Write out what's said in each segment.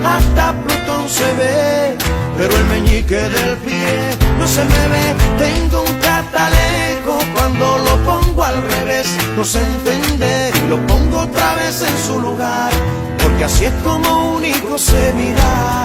hasta Plutón se ve, pero el meñique del pie no se me ve. Tengo un catalejo, cuando lo pongo al revés no se entiende, y lo pongo otra vez en su lugar, porque así es como un hijo se mira.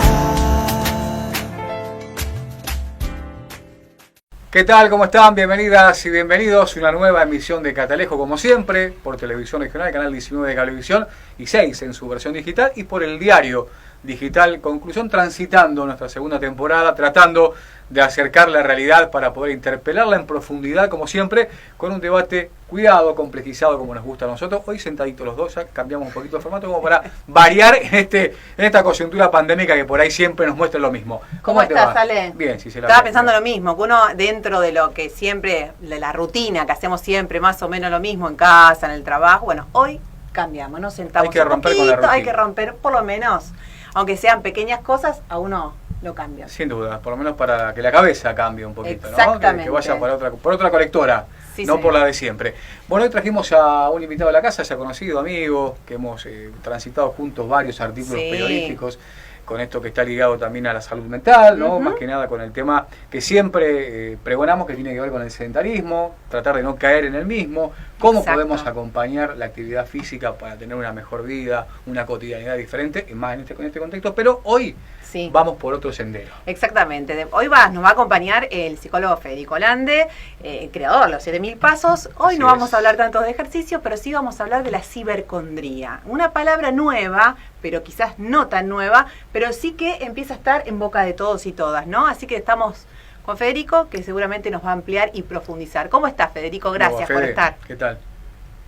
¿Qué tal? ¿Cómo están? Bienvenidas y bienvenidos a una nueva emisión de Catalejo, como siempre, por Televisión Regional, canal 19 de Cablevisión y 6 en su versión digital, y por el diario digital Conclusión, transitando nuestra segunda temporada, tratando de acercar la realidad para poder interpelarla en profundidad, como siempre, con un debate cuidado, complejizado, como nos gusta a nosotros. Hoy sentaditos los dos, ya cambiamos un poquito de formato como para variar en esta coyuntura pandémica que por ahí siempre nos muestra lo mismo. ¿Cómo estás, Ale? Bien, sí, se la Estaba ve, pensando bien. lo mismo, que uno dentro de lo que siempre, de la rutina que hacemos siempre, más o menos lo mismo en casa, en el trabajo, bueno, hoy cambiamos, nos sentamos Hay que romper con la rutina. hay que romper por lo menos, aunque sean pequeñas cosas, a uno lo cambia. Sin duda, por lo menos para que la cabeza cambie un poquito, ¿no? Exactamente. Que vaya por otra colectora, Sí, no sí. por la de siempre. Bueno, hoy trajimos a un invitado de la casa, ya conocido, amigo, que hemos transitado juntos varios artículos Sí. periodísticos con esto que está ligado también a la salud mental, ¿no? Ujú. Más que nada con el tema que siempre pregonamos, que tiene que ver con el sedentarismo, tratar de no caer en el mismo, cómo Exacto. podemos acompañar la actividad física para tener una mejor vida, una cotidianidad diferente, y más en este contexto, pero hoy Sí. vamos por otro sendero. Exactamente. Hoy nos va a acompañar el psicólogo Federico Lande, el creador de los 7000 pasos. Hoy Así no vamos es. a hablar tanto de ejercicio, pero sí vamos a hablar de la cibercondría. Una palabra nueva, pero quizás no tan nueva, pero sí que empieza a estar en boca de todos y todas, ¿no? Así que estamos con Federico, que seguramente nos va a ampliar y profundizar. ¿Cómo estás, Federico? Gracias Fede, por estar. ¿Qué tal?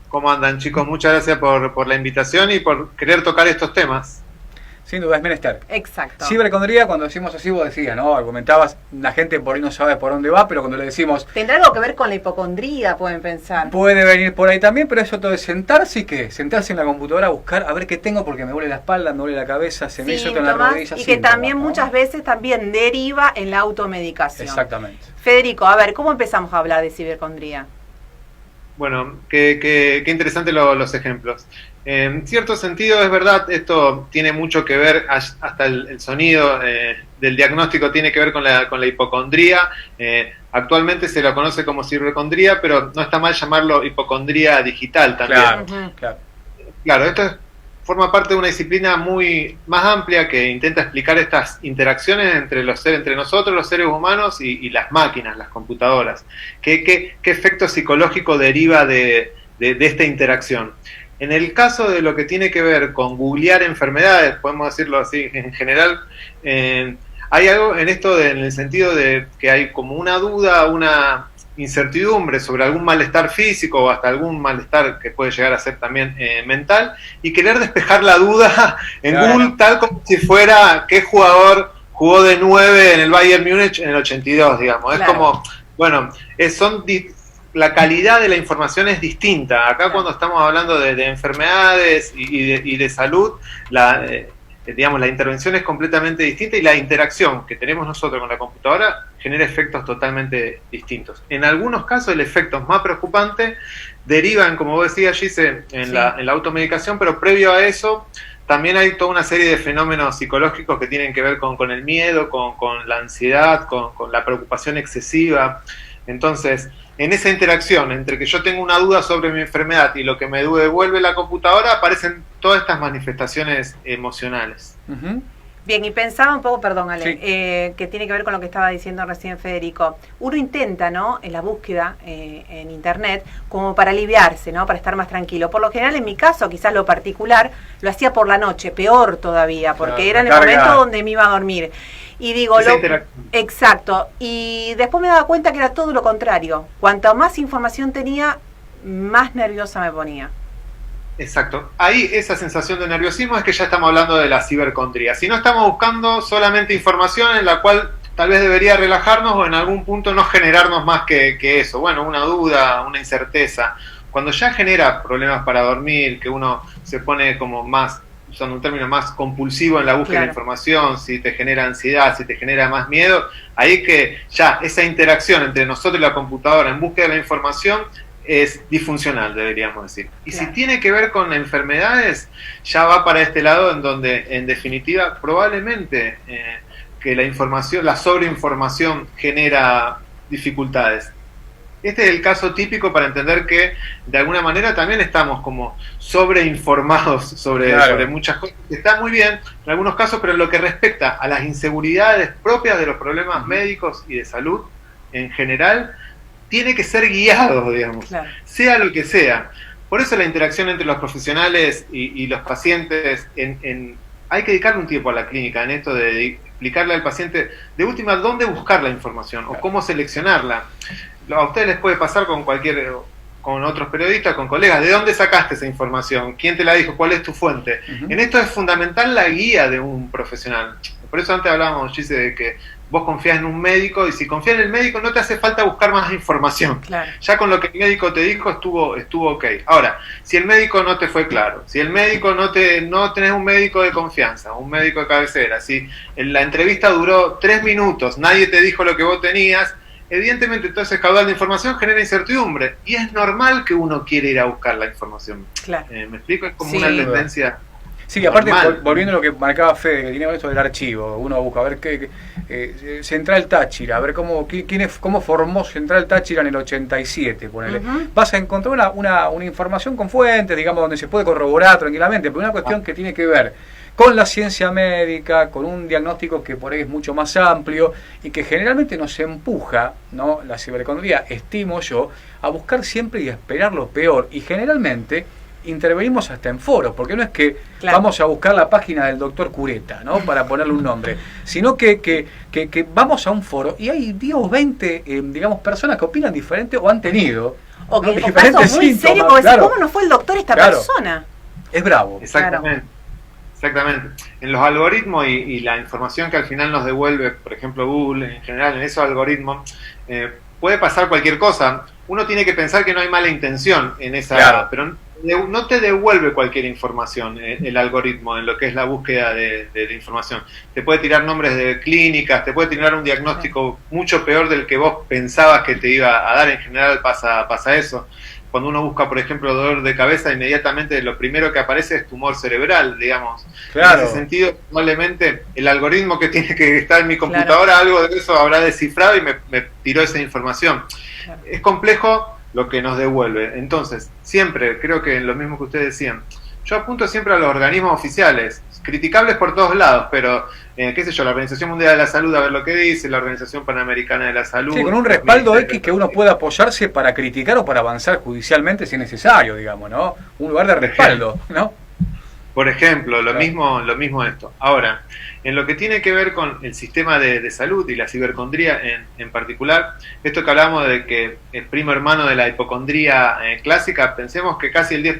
¿Cómo andan, chicos? Muchas gracias por la invitación y por querer tocar estos temas. Sin duda, es menester. Exacto. Cibercondría, cuando decimos así, vos decías, ¿no? Argumentabas, la gente por ahí no sabe por dónde va, pero cuando le decimos, ¿Tendrá algo que ver con la hipocondría, pueden pensar? puede venir por ahí también, pero eso todo es sentarse y qué, sentarse en la computadora a buscar a ver qué tengo porque me duele la espalda, me duele la cabeza, se me hizo esto en la Síntomas, rodilla. y que síntomas, también ¿no? muchas veces también deriva en la automedicación. Exactamente. Federico, a ver, ¿cómo empezamos a hablar de cibercondría? Bueno, qué interesantes los ejemplos. En cierto sentido, es verdad, esto tiene mucho que ver, hasta el sonido del diagnóstico tiene que ver con la hipocondría. Actualmente se lo conoce como cibercondría, pero no está mal llamarlo hipocondría digital también. Claro, Ujú. claro. Claro, forma parte de una disciplina muy más amplia que intenta explicar estas interacciones entre nosotros, los seres humanos, y las máquinas, las computadoras. ¿Qué efecto psicológico deriva de esta interacción? En el caso de lo que tiene que ver con googlear enfermedades, podemos decirlo así en general, hay algo en esto en el sentido de que hay como una duda, una incertidumbre sobre algún malestar físico o hasta algún malestar que puede llegar a ser también mental, y querer despejar la duda en Claro. Google, tal como si fuera qué jugador jugó de 9 en el Bayern Múnich en el 82, digamos. Claro. Es como, bueno, la calidad de la información es distinta. Acá Claro. cuando estamos hablando de enfermedades y de salud, digamos, la intervención es completamente distinta, y la interacción que tenemos nosotros con la computadora genera efectos totalmente distintos. En algunos casos el efecto más preocupante derivan, como vos decías, Gise, en la automedicación, pero previo a eso también hay toda una serie de fenómenos psicológicos que tienen que ver con el miedo, con la ansiedad, con la preocupación excesiva. Entonces, en esa interacción entre que yo tengo una duda sobre mi enfermedad y lo que me devuelve la computadora, aparecen todas estas manifestaciones emocionales. Ujú. Bien, y pensaba un poco, perdón, Ale, Sí. que tiene que ver con lo que estaba diciendo recién Federico. Uno intenta, ¿no?, en la búsqueda en internet, como para aliviarse, ¿no?, para estar más tranquilo. Por lo general, en mi caso, quizás lo particular, lo hacía por la noche, peor todavía, porque Claro, era en el carga. momento donde me iba a dormir. Y digo, Esa interacción. exacto, y después me daba cuenta que era todo lo contrario. Cuanto más información tenía, más nerviosa me ponía. Exacto. Ahí esa sensación de nerviosismo es que ya estamos hablando de la cibercondría. Si no estamos buscando solamente información en la cual tal vez debería relajarnos o en algún punto no generarnos más que eso. Bueno, una duda, una incerteza. Cuando ya genera problemas para dormir, que uno se pone como más, usando un término más compulsivo en la búsqueda Claro. de información, si te genera ansiedad, si te genera más miedo, ahí que ya esa interacción entre nosotros y la computadora en búsqueda de la información es disfuncional, deberíamos decir. Y Claro. si tiene que ver con enfermedades, ya va para este lado en donde, en definitiva, probablemente que la información, la sobreinformación genera dificultades. Este es el caso típico para entender que de alguna manera también estamos como sobreinformados sobre muchas cosas. Está muy bien en algunos casos, pero en lo que respecta a las inseguridades propias de los problemas médicos y de salud en general, tiene que ser guiado, digamos, Claro. sea lo que sea. Por eso la interacción entre los profesionales y los pacientes, hay que dedicarle un tiempo a la clínica en esto de explicarle al paciente, de última, dónde buscar la información o cómo seleccionarla. A ustedes les puede pasar con otros periodistas, con colegas, ¿de dónde sacaste esa información? ¿Quién te la dijo? ¿Cuál es tu fuente? En esto es fundamental la guía de un profesional. Por eso antes hablábamos, Gise, de que vos confías en un médico, y si confías en el médico no te hace falta buscar más información. Claro. Ya con lo que el médico te dijo estuvo ok. Ahora, si el médico no te fue claro, si el médico no tenés un médico de confianza, un médico de cabecera, si la entrevista duró 3 minutos, nadie te dijo lo que vos tenías, evidentemente todo ese caudal de información genera incertidumbre, y es normal que uno quiera ir a buscar la información. Claro. ¿Me explico? Es como Sí. una tendencia. Sí, aparte, Normal. volviendo a lo que marcaba Fede, que tiene con esto del archivo, uno busca a ver Central Táchira, a ver cómo formó Central Táchira en el 87, ponele. Vas a encontrar una información con fuentes, digamos, donde se puede corroborar tranquilamente, pero una cuestión que tiene que ver con la ciencia médica, con un diagnóstico que por ahí es mucho más amplio y que generalmente nos empuja, ¿no? La cibercondría, estimo yo, a buscar siempre y a esperar lo peor, y generalmente intervenimos hasta en foros, porque no es que vamos a buscar la página del doctor Cureta, ¿no? Para ponerle un nombre, sino que vamos a un foro y hay 10 o 20 digamos, personas que opinan diferente o han tenido O que ¿no? o diferentes casos muy síntomas, serios, como claro. ¿cómo no fue el doctor esta Claro. persona? Es bravo. Exactamente. Exactamente. En los algoritmos y la información que al final nos devuelve, por ejemplo, Google, en general, en esos algoritmos, puede pasar cualquier cosa. Uno tiene que pensar que no hay mala intención en esa, pero no te devuelve cualquier información el algoritmo en lo que es la búsqueda de información. Te puede tirar nombres de clínicas, te puede tirar un diagnóstico mucho peor del que vos pensabas que te iba a dar. En general pasa eso. Cuando uno busca, por ejemplo, dolor de cabeza, inmediatamente lo primero que aparece es tumor cerebral, digamos. Claro. En ese sentido, probablemente el algoritmo que tiene que estar en mi computadora, algo de eso habrá descifrado y me tiró esa información. Claro. Es complejo lo que nos devuelve. Entonces, siempre, creo que lo mismo que ustedes decían, yo apunto siempre a los organismos oficiales, criticables por todos lados, pero, qué sé yo, la Organización Mundial de la Salud, a ver lo que dice, la Organización Panamericana de la Salud. Sí, con un respaldo X que uno pueda apoyarse para criticar o para avanzar judicialmente si es necesario, digamos, ¿no? Un lugar de respaldo, ¿no? Por ejemplo, lo mismo esto. Ahora, en lo que tiene que ver con el sistema de salud y la cibercondría en particular, esto que hablamos de que es primo hermano de la hipocondría clásica, pensemos que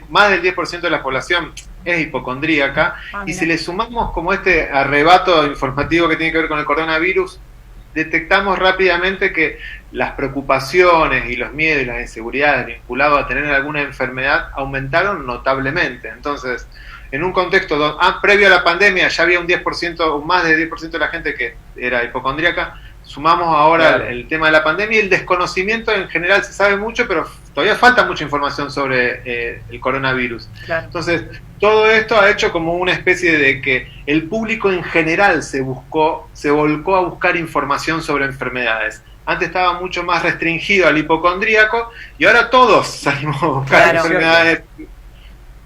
más del 10% de la población es hipocondríaca, y si le sumamos como este arrebato informativo que tiene que ver con el coronavirus, detectamos rápidamente que las preocupaciones y los miedos y las inseguridades vinculados a tener alguna enfermedad aumentaron notablemente. Entonces, en un contexto previo a la pandemia ya había un 10% o más del 10% de la gente que era hipocondríaca, sumamos ahora el tema de la pandemia y el desconocimiento. En general se sabe mucho, pero todavía falta mucha información sobre el coronavirus. Claro. Entonces, todo esto ha hecho como una especie de que el público en general se volcó a buscar información sobre enfermedades. Antes estaba mucho más restringido al hipocondríaco y ahora todos salimos a buscar enfermedades.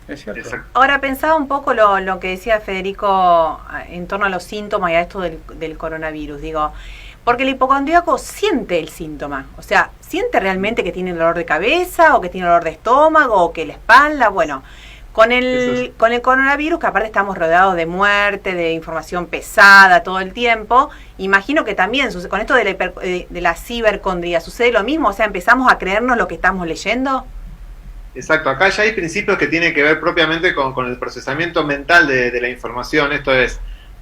Es cierto. Exacto. Ahora pensaba un poco lo que decía Federico en torno a los síntomas y a esto del coronavirus. Digo, porque el hipocondríaco siente el síntoma. O sea, siente realmente que tiene dolor de cabeza o que tiene dolor de estómago o que la espalda. Bueno, con el coronavirus, que aparte estamos rodeados de muerte, de información pesada todo el tiempo, imagino que también con esto de la cibercondría sucede lo mismo. O sea, empezamos a creernos lo que estamos leyendo. Exacto, acá ya hay principios que tienen que ver propiamente con el procesamiento mental de la información. Esto es,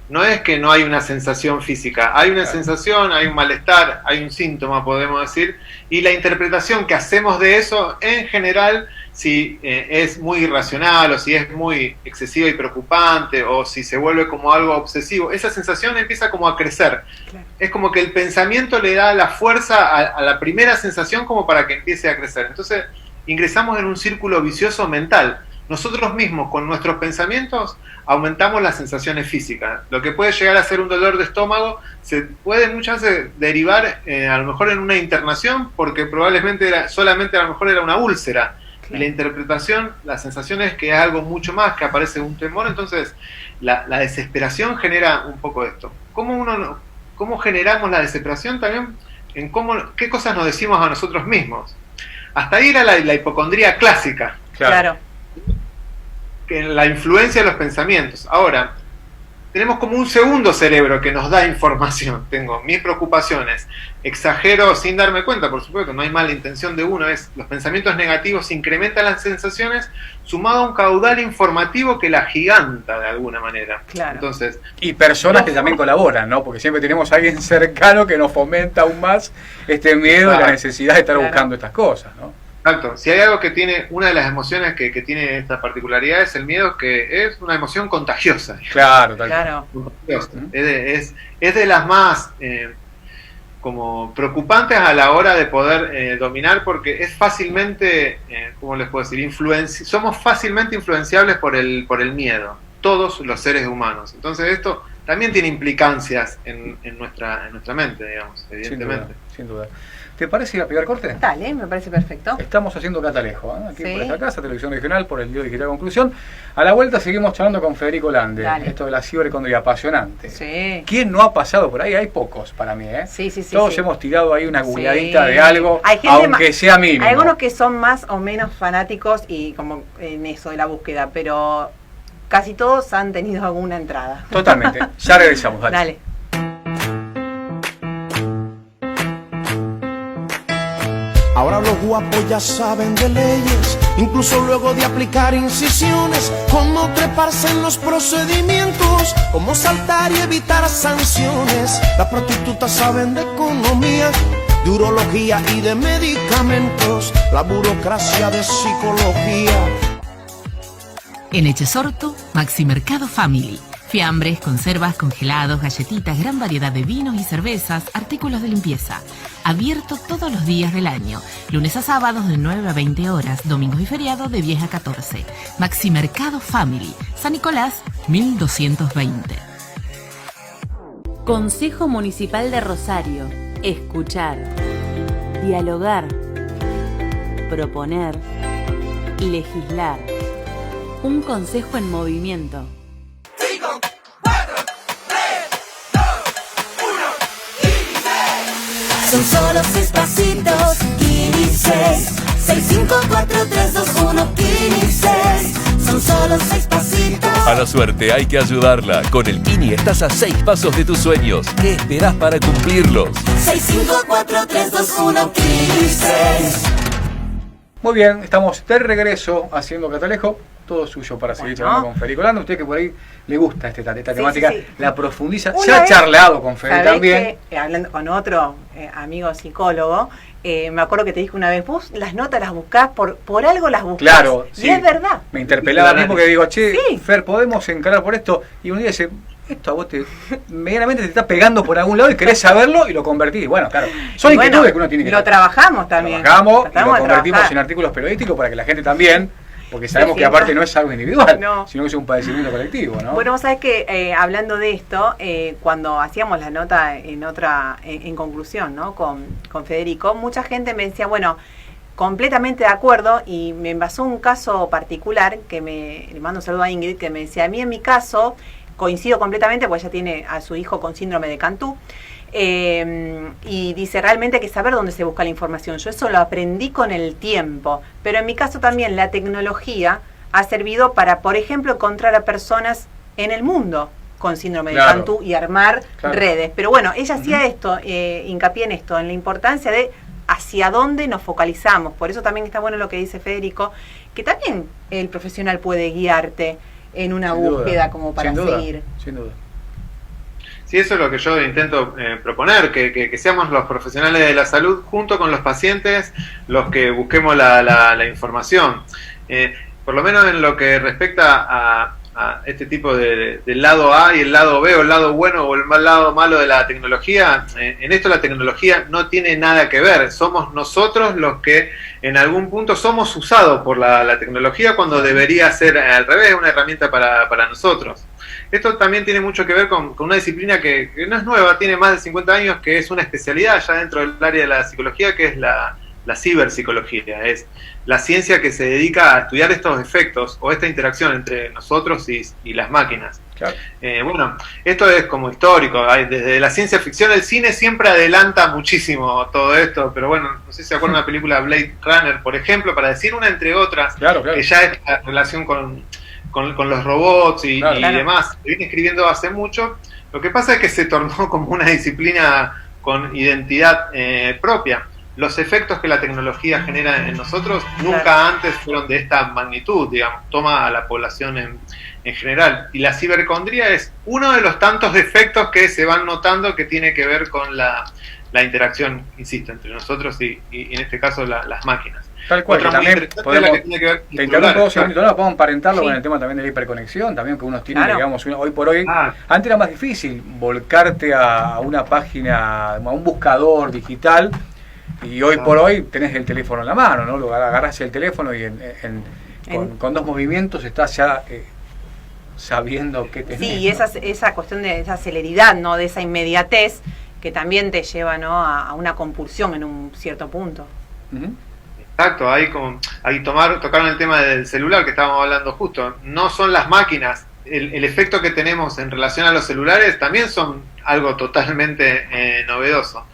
no es que no hay una sensación física, hay una sensación, hay un malestar, hay un síntoma, podemos decir, y la interpretación que hacemos de eso, en general, si es muy irracional o si es muy excesiva y preocupante o si se vuelve como algo obsesivo, esa sensación empieza como a crecer. Claro. Es como que el pensamiento le da la fuerza a la primera sensación como para que empiece a crecer. Entonces, ingresamos en un círculo vicioso mental. Nosotros mismos, con nuestros pensamientos, aumentamos las sensaciones físicas. Lo que puede llegar a ser un dolor de estómago se puede muchas veces derivar a lo mejor en una internación, porque probablemente solamente a lo mejor era una úlcera. Claro. Y la interpretación, la sensación es que es algo mucho más, que aparece un temor. Entonces la desesperación genera un poco esto. ¿Cómo generamos la desesperación? También en qué cosas nos decimos a nosotros mismos. Hasta ahí era la hipocondría clásica. Claro. Que la influencia de los pensamientos. Ahora, tenemos como un segundo cerebro que nos da información. Tengo mis preocupaciones, exagero sin darme cuenta, por supuesto, no hay mala intención de uno, los pensamientos negativos incrementan las sensaciones, sumado a un caudal informativo que la giganta de alguna manera. Claro. Entonces, y personas que también colaboran, ¿no? Porque siempre tenemos a alguien cercano que nos fomenta aún más este miedo y la necesidad de estar buscando estas cosas, ¿no? Exacto. Si hay algo que tiene, una de las emociones que tiene esta particularidad es el miedo, que es una emoción contagiosa. Claro, tal claro. Es de las más como preocupantes a la hora de poder dominar, porque es fácilmente, ¿cómo les puedo decir? Somos fácilmente influenciables por el miedo, todos los seres humanos. Entonces esto también tiene implicancias en nuestra mente, digamos, evidentemente. Sin duda. ¿Te parece ir a pegar corte? Dale, me parece perfecto. Estamos haciendo Catalejo, aquí por esta casa, Televisión Regional, por el Diario Digital Conclusión. A la vuelta seguimos charlando con Federico Lande. Dale. Esto de la cibercondría, apasionante. Sí. ¿Quién no ha pasado por ahí? Hay pocos para mí, ¿eh? Sí. Todos hemos tirado ahí una googleadita de algo, hay gente aunque sea mínimo. Hay algunos que son más o menos fanáticos y como en eso de la búsqueda, pero casi todos han tenido alguna entrada. Totalmente. Ya regresamos, dale. Dale. Ahora los guapos ya saben de leyes, incluso luego de aplicar incisiones, cómo treparse en los procedimientos, cómo saltar y evitar sanciones. Las prostitutas saben de economía, de urología y de medicamentos, la burocracia de psicología. En Echesortu, Maxi Mercado Family. Fiambres, conservas, congelados, galletitas, gran variedad de vinos y cervezas, artículos de limpieza. Abierto todos los días del año. Lunes a sábados de 9 a 20 horas, domingos y feriados de 10 a 14. Maxi Mercado Family. San Nicolás, 1220. Consejo Municipal de Rosario. Escuchar. Dialogar. Proponer. Legislar. Un consejo en movimiento. Son solo 6 pasitos, Kini 6. 6, 5, 4, 3, 2, 1, Kini 6. Son solo 6 pasitos. A la suerte hay que ayudarla. Con el Kini estás a 6 pasos de tus sueños. ¿Qué esperás para cumplirlos? 6, 5, 4, 3, 2, 1, Kini 6. Muy bien, estamos de regreso haciendo Catalejo. Todo suyo para seguir charlando con Federico Lande. Usted que por ahí le gusta esta temática, la profundiza. Se ha charlado con Federico también. Hablando con otro amigo psicólogo, me acuerdo que te dije una vez, vos las notas las buscás, por algo las buscás. Claro, y es verdad. Me interpelaba a mí porque digo, che, Fer, ¿podemos encarar por esto? Y un día dice, esto a vos medianamente te está pegando por algún lado y querés saberlo y lo convertís. Bueno, claro, son inquietudes que uno tiene que lo trabajamos también. Trabajamos y lo convertimos en artículos periodísticos para que la gente también, porque sabemos que aparte no es algo individual, sino que es un padecimiento colectivo, ¿no? Bueno, vos sabés que hablando de esto, cuando hacíamos la nota en conclusión, ¿no? con Federico, mucha gente me decía, bueno, completamente de acuerdo, y me basó un caso particular que le mando un saludo a Ingrid, que me decía, a mí en mi caso coincido completamente, porque ella tiene a su hijo con síndrome de Cantú, y dice realmente hay que saber dónde se busca la información. Yo eso lo aprendí con el tiempo, pero en mi caso también la tecnología ha servido para, por ejemplo, encontrar a personas en el mundo con síndrome de Cantú y armar redes. Pero bueno, ella hacía esto, hincapié en esto, en la importancia de hacia dónde nos focalizamos. Por eso también está bueno lo que dice Federico, que también el profesional puede guiarte en una búsqueda como para seguir. Sin duda. Sí, eso es lo que yo intento proponer, que seamos los profesionales de la salud junto con los pacientes los que busquemos la información. Por lo menos en lo que respecta a este tipo del lado A y el lado B, o el lado bueno o el lado malo de la tecnología, en esto la tecnología no tiene nada que ver. Somos nosotros los que en algún punto somos usados por la tecnología cuando debería ser al revés, una herramienta para nosotros. Esto también tiene mucho que ver con una disciplina que no es nueva, tiene más de 50 años, que es una especialidad ya dentro del área de la psicología, que es la ciberpsicología. Es la ciencia que se dedica a estudiar estos efectos o esta interacción entre nosotros y las máquinas. Claro. Bueno, esto es como histórico. Desde la ciencia ficción, el cine siempre adelanta muchísimo todo esto, pero bueno, no sé si se acuerdan de la película Blade Runner, por ejemplo, para decir una entre otras, claro. que ya es la relación con los robots y demás, se viene escribiendo hace mucho. Lo que pasa es que se tornó como una disciplina con identidad propia. Los efectos que la tecnología genera en nosotros nunca antes fueron de esta magnitud, digamos, toma a la población en general. Y la cibercondría es uno de los tantos efectos que se van notando que tiene que ver con la interacción, insisto, entre nosotros y en este caso las máquinas. Tal cual, Otra que también muy podemos, que tiene que ver con te interrumpo 2 segundos, claro. no, podemos emparentarlo Sí. con el tema también de la hiperconexión, también que uno tiene, Claro. digamos, hoy por hoy, antes era más difícil volcarte a una página, a un buscador digital, y hoy por hoy tenés el teléfono en la mano, ¿no? Lo agarrás el teléfono y con 2 movimientos estás ya sabiendo qué tenés. Sí, y esa cuestión de esa celeridad, ¿no? De esa inmediatez que también te lleva, ¿no? a una compulsión en un cierto punto. Uh-huh. Exacto, ahí tocaron el tema del celular que estábamos hablando justo. No son las máquinas. El efecto que tenemos en relación a los celulares también son algo totalmente novedoso.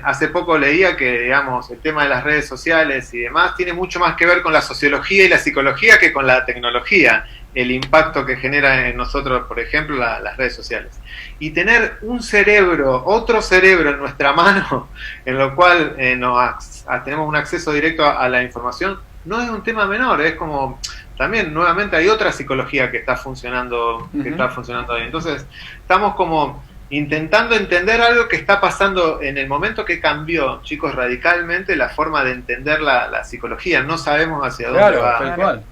Hace poco leía que, digamos, el tema de las redes sociales y demás tiene mucho más que ver con la sociología y la psicología que con la tecnología, el impacto que genera en nosotros, por ejemplo, las redes sociales. Y tener otro cerebro en nuestra mano, en lo cual tenemos un acceso directo a la información, no es un tema menor, es como... También, nuevamente, hay otra psicología que está funcionando, ahí. Entonces, estamos como intentando entender algo que está pasando en el momento que cambió, chicos, radicalmente la forma de entender la psicología. No sabemos hacia dónde va. Tal cual.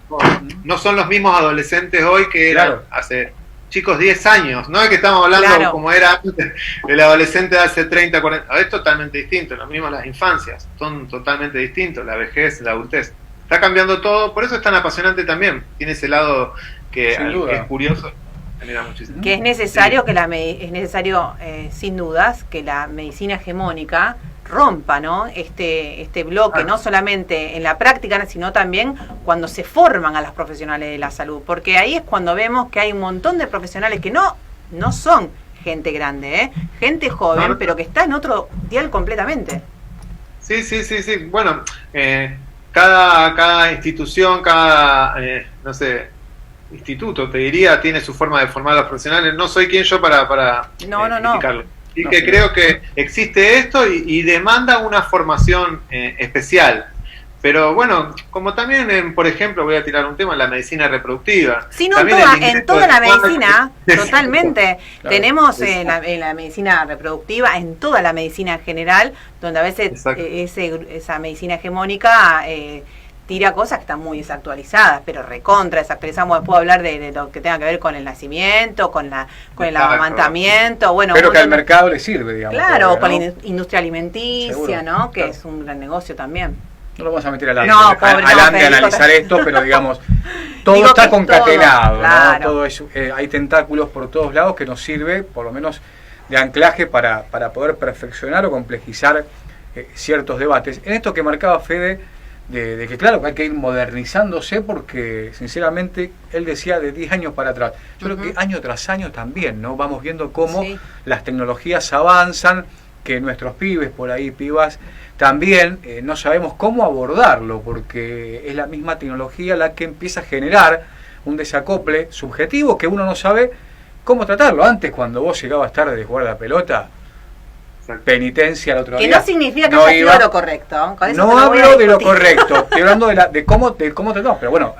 No son los mismos adolescentes hoy que eran hace, chicos, 10 años. No es que estamos hablando como era antes, el adolescente de hace 30, 40. Es totalmente distinto. Lo mismo las infancias. Son totalmente distintos. La vejez, la adultez. Está cambiando todo. Por eso es tan apasionante también. Tiene ese lado que es curioso. Que es necesario sin dudas que la medicina hegemónica rompa, ¿no? este bloque, no solamente en la práctica, sino también cuando se forman a los profesionales de la salud, porque ahí es cuando vemos que hay un montón de profesionales que no son gente grande, gente joven, pero que está en otro dial completamente. Sí. Bueno, cada institución, cada instituto, te diría, tiene su forma de formar a los profesionales. No soy quien yo para criticarlo. Y que creo que existe esto y demanda una formación especial. Pero bueno, como también, por ejemplo, voy a tirar un tema, la medicina reproductiva. Sí, no, en toda la medicina, totalmente. Claro. Tenemos en la medicina reproductiva, en toda la medicina en general, donde a veces esa medicina hegemónica tira cosas que están muy desactualizadas, pero recontra desactualizadas. Puedo hablar de lo que tenga que ver con el nacimiento, con el amamantamiento, bueno. Pero que al mercado le sirve, digamos. Claro, con la industria alimenticia, ¿no? Que es un gran negocio también. No lo vamos a meter adelante a analizar esto, pero digamos, todo está concatenado, claro. ¿No? Todo es, hay tentáculos por todos lados que nos sirve, por lo menos, de anclaje para poder perfeccionar o complejizar ciertos debates. En esto que marcaba Fede, de que claro, que hay que ir modernizándose porque, sinceramente, él decía de 10 años para atrás. Yo creo que año tras año también, ¿no? Vamos viendo cómo las tecnologías avanzan, que nuestros pibes, por ahí pibas, también no sabemos cómo abordarlo, porque es la misma tecnología la que empieza a generar un desacople subjetivo que uno no sabe cómo tratarlo. Antes, cuando vos llegabas tarde de jugar la pelota, penitencia al otro día. Que no significa que haya sido lo correcto. No hablo de lo correcto, estoy hablando de cómo tratamos, pero bueno,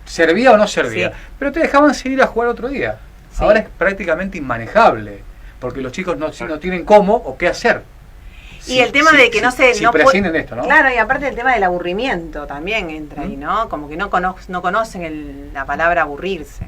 servía o no servía. Pero te dejaban seguir a jugar otro día. Ahora es prácticamente inmanejable, porque los chicos no tienen cómo o qué hacer. Y el tema de que no sé, si no prescinden de esto, ¿no? Claro, y aparte el tema del aburrimiento también entra ahí, ¿no? Como que no conocen la palabra aburrirse.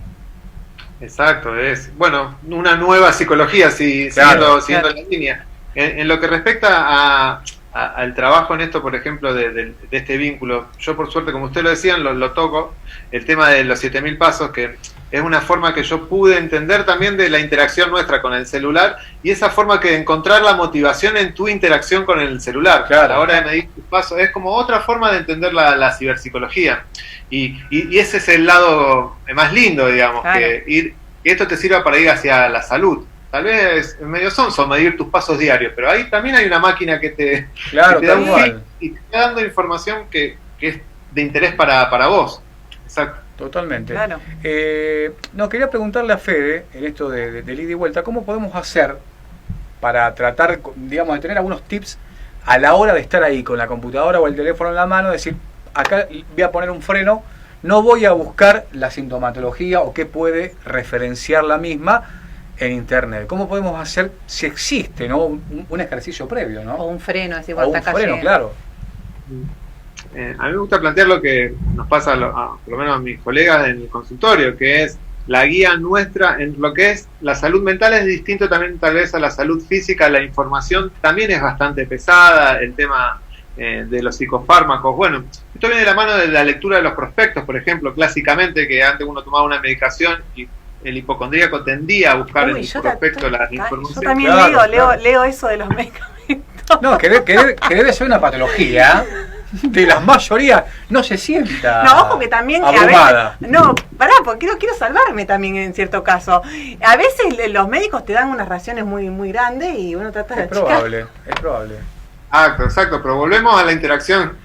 Exacto, es, bueno, una nueva psicología, Claro, siguiendo la línea. En lo que respecta al trabajo en esto, por ejemplo, de este vínculo, yo por suerte, como usted lo decían, lo toco, el tema de los 7000 pasos, que es una forma que yo pude entender también de la interacción nuestra con el celular, y esa forma que encontrar la motivación en tu interacción con el celular, claro, a la hora de medir tus pasos, es como otra forma de entender la ciberpsicología, y ese es el lado más lindo, digamos, claro, que esto te sirva para ir hacia la salud. Tal vez es medio sonso medir tus pasos diarios, pero ahí también hay una máquina que te da un feed y te está dando información que es de interés para vos. Exacto. Totalmente. Claro. No, quería preguntarle a Fede, en esto de ida y vuelta, ¿cómo podemos hacer para tratar, digamos, de tener algunos tips a la hora de estar ahí con la computadora o el teléfono en la mano, decir, acá voy a poner un freno, no voy a buscar la sintomatología o qué puede referenciar la misma en internet? ¿Cómo podemos hacer, si existe, ¿no? un ejercicio previo, ¿no? O un freno, es O igual, un está freno, cayendo. claro. A mí me gusta plantear lo que nos pasa por lo menos a mis colegas en el consultorio, que es la guía nuestra en lo que es la salud mental. Es distinto también tal vez a la salud física. La información también es bastante pesada, el tema de los psicofármacos. Bueno, esto viene de la mano de la lectura de los prospectos, por ejemplo, clásicamente, que antes uno tomaba una medicación y el hipocondríaco tendía a buscar en el prospecto la información. Yo también leo eso de los medicamentos. No, que debe ser una patología de la mayoría, no se sienta No, ojo que también abrumada. a veces, no, pará, porque quiero salvarme también en cierto caso. A veces los médicos te dan unas raciones muy muy grandes y uno trata de Es probable. Exacto, pero volvemos a la interacción,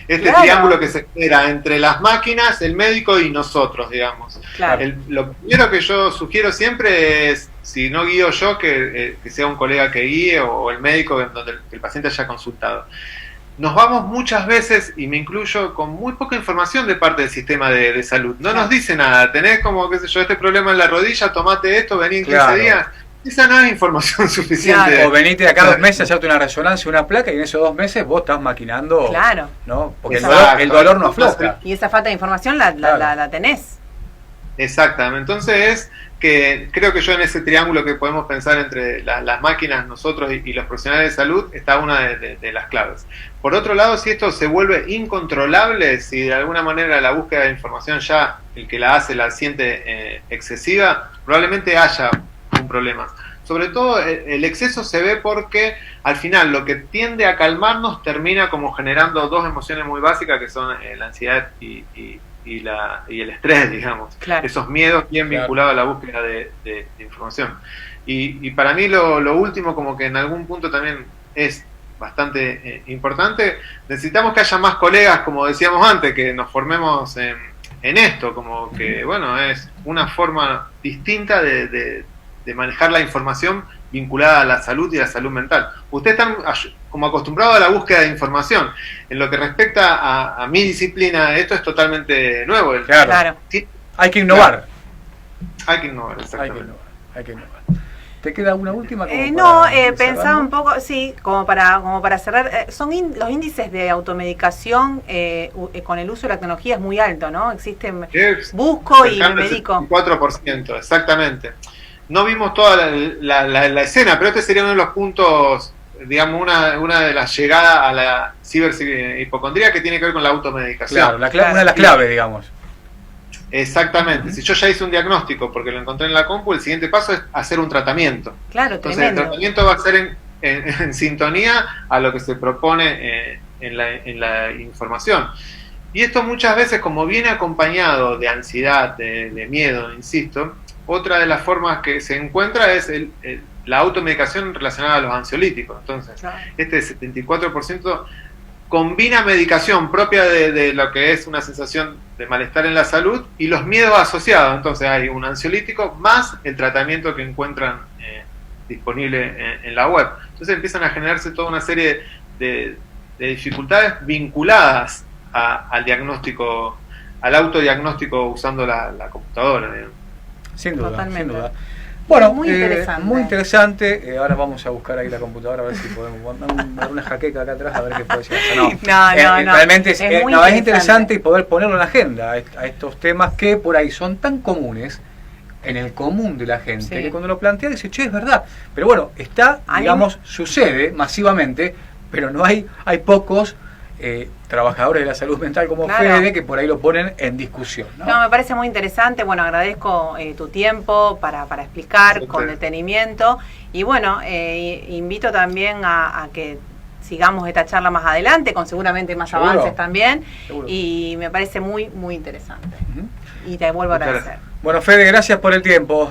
Claro. triángulo que se genera entre las máquinas, el médico y nosotros, digamos. Claro. Lo primero que yo sugiero siempre es, si no guío yo, que sea un colega que guíe o el médico en donde el paciente haya consultado. Nos vamos muchas veces, y me incluyo, con muy poca información de parte del sistema de salud. No nos dice nada. Tenés como, qué sé yo, este problema en la rodilla, tomate esto, vení en 15 días. Esa no es información suficiente. Claro. O venite de acá 2 meses a hacerte una resonancia, una placa, y en esos 2 meses vos estás maquinando. Claro. ¿No? Porque Exacto. el dolor no afloja. Y esa falta de información la tenés. Exactamente. Entonces, que creo que yo en ese triángulo que podemos pensar entre las máquinas, nosotros y los profesionales de salud, está una de las claves. Por otro lado, si esto se vuelve incontrolable, si de alguna manera la búsqueda de información ya el que la hace la siente excesiva, probablemente haya un problema. Sobre todo el exceso se ve porque al final lo que tiende a calmarnos termina como generando 2 emociones muy básicas, que son la ansiedad y el estrés, digamos. Claro. Esos miedos bien vinculados a la búsqueda de información. Y para mí lo último, como que en algún punto también es bastante importante, necesitamos que haya más colegas, como decíamos antes, que nos formemos en esto, como que, bueno, es una forma distinta de manejar la información vinculada a la salud y a la salud mental. Ustedes están como acostumbrados a la búsqueda de información. En lo que respecta a mi disciplina, esto es totalmente nuevo. Claro. Sí. Hay que innovar. Hay que innovar, exactamente. Hay que innovar. ¿Te queda una última? Pensaba un poco, sí, como para cerrar. Los índices de automedicación con el uso de la tecnología es muy alto, ¿no? Existen, busco y me medico. 4%, exactamente. No vimos toda la escena, pero este sería uno de los puntos, digamos, una de las llegadas a la ciberhipocondría, que tiene que ver con la automedicación. Claro, una de las claves, digamos. Exactamente. Si yo ya hice un diagnóstico porque lo encontré en la compu, el siguiente paso es hacer un tratamiento. Claro, entonces tremendo. El tratamiento va a ser en sintonía a lo que se propone en la información. Y esto muchas veces, como viene acompañado de ansiedad, de miedo, insisto, otra de las formas que se encuentra es la automedicación relacionada a los ansiolíticos. Entonces, este 74% combina medicación propia de lo que es una sensación de malestar en la salud y los miedos asociados. Entonces hay un ansiolítico más el tratamiento que encuentran disponible en la web. Entonces empiezan a generarse toda una serie de dificultades vinculadas al diagnóstico, al autodiagnóstico usando la computadora, digamos. Sin duda, Totalmente. sin duda. Bueno, muy interesante. Muy interesante. Ahora vamos a buscar ahí la computadora a ver si podemos dar una jaqueca acá atrás a ver qué puede llegar. No, realmente es interesante y poder ponerlo en la agenda a estos temas que por ahí son tan comunes en el común de la gente, que cuando lo plantea dice, che, es verdad. Pero bueno, sucede masivamente, pero no hay pocos trabajadores de la salud mental como Fede que por ahí lo ponen en discusión. No, me parece muy interesante. Bueno, agradezco tu tiempo para explicar con detenimiento. Y bueno, invito también a que sigamos esta charla más adelante, con seguramente más avances también. Y me parece muy, muy interesante. Y te vuelvo a agradecer. Bueno, Fede, gracias por el tiempo.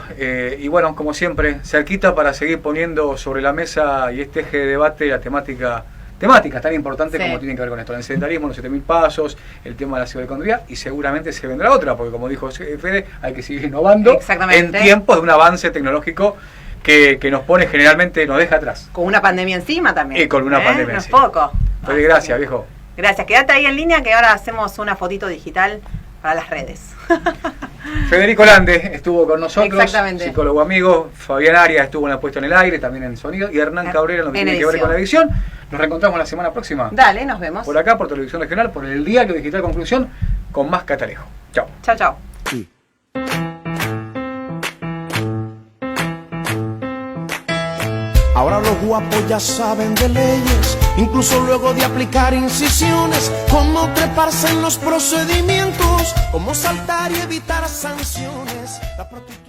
Y bueno, como siempre, cerquita para seguir poniendo sobre la mesa y este eje de debate la temáticas tan importantes como tienen que ver con esto, el sedentarismo, los 7000 pasos, el tema de la cibercondría, y seguramente se vendrá otra, porque como dijo Fede, hay que seguir innovando en tiempos de un avance tecnológico que nos pone generalmente, nos deja atrás. Con una pandemia encima también. Y con una pandemia encima. No es poco. Fede, gracias, viejo. Gracias, quédate ahí en línea que ahora hacemos una fotito digital para las redes. Federico Lande estuvo con nosotros, psicólogo amigo. Fabián Arias estuvo en la puesta en el aire, también en sonido, y Hernán Cabrera en lo que tiene que ver con la edición. Nos reencontramos la semana próxima. Dale, nos vemos. Por acá, por Televisión Regional, por el Diario Digital Conclusión, con más Catalejo. Chao. Chao, chao. Ahora los guapos ya saben de leyes, incluso luego de aplicar incisiones, cómo treparse en los procedimientos, cómo saltar y evitar sanciones. La prostitución